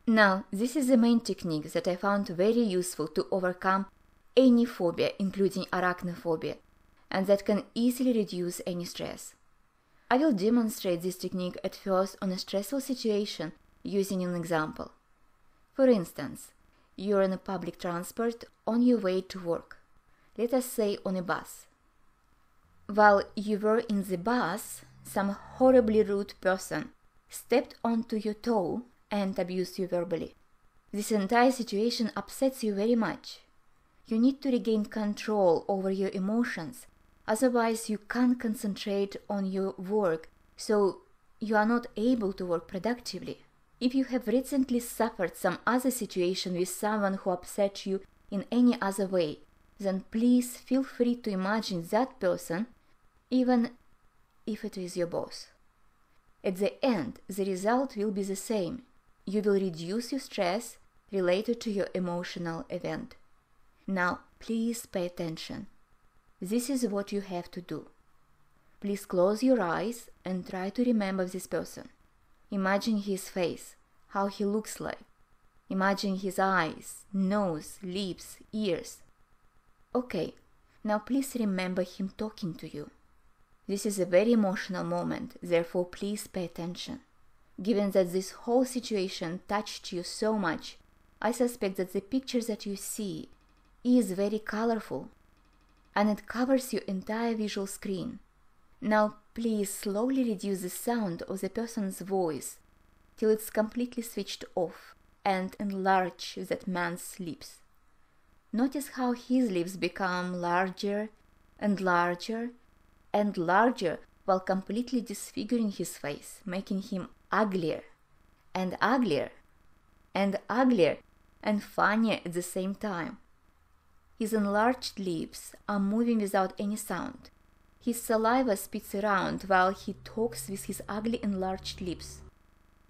Now, this is the main technique that I found very useful to overcome any phobia, including arachnophobia, and that can easily reduce any stress. I will demonstrate this technique at first on a stressful situation using an example. For instance, you're in a public transport on your way to work, let us say on a bus. While you were in the bus, some horribly rude person stepped onto your toe and abused you verbally. This entire situation upsets you very much. You need to regain control over your emotions, otherwise you can't concentrate on your work, so you are not able to work productively. If you have recently suffered some other situation with someone who upset you in any other way, then please feel free to imagine that person, even if it is your boss. At the end, the result will be the same. You will reduce your stress related to your emotional event. Now, please pay attention. This is what you have to do. Please close your eyes and try to remember this person. Imagine his face, how he looks like. Imagine his eyes, nose, lips, ears. Okay, now please remember him talking to you. This is a very emotional moment, therefore please pay attention. Given that this whole situation touched you so much, I suspect that the picture that you see is very colorful, and it covers your entire visual screen. Now please slowly reduce the sound of the person's voice till it's completely switched off and enlarge that man's lips. Notice how his lips become larger and larger and larger while completely disfiguring his face, making him uglier and uglier and uglier and funnier at the same time. His enlarged lips are moving without any sound. His saliva spits around while he talks with his ugly enlarged lips.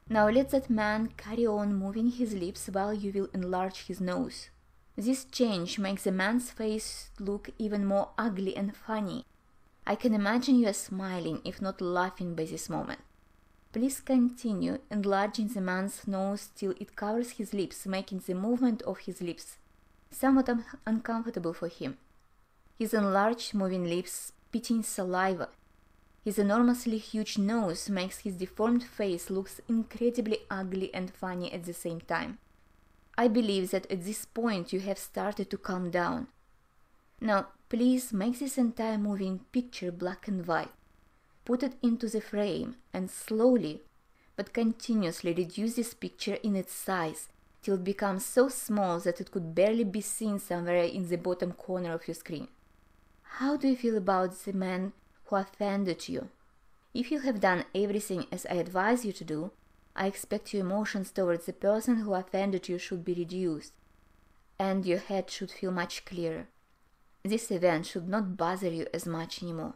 Now let that man carry on moving his lips while you will enlarge his nose. This change makes the man's face look even more ugly and funny. I can imagine you are smiling, if not laughing, by this moment. Please continue enlarging the man's nose till it covers his lips, making the movement of his lips somewhat uncomfortable for him. His enlarged moving lips spitting saliva. His enormously huge nose makes his deformed face look incredibly ugly and funny at the same time. I believe that at this point you have started to calm down. Now, please make this entire moving picture black and white. Put it into the frame and slowly but continuously reduce this picture in its size till it becomes so small that it could barely be seen somewhere in the bottom corner of your screen. How do you feel about the man who offended you? If you have done everything as I advise you to do, I expect your emotions towards the person who offended you should be reduced, and your head should feel much clearer. This event should not bother you as much anymore.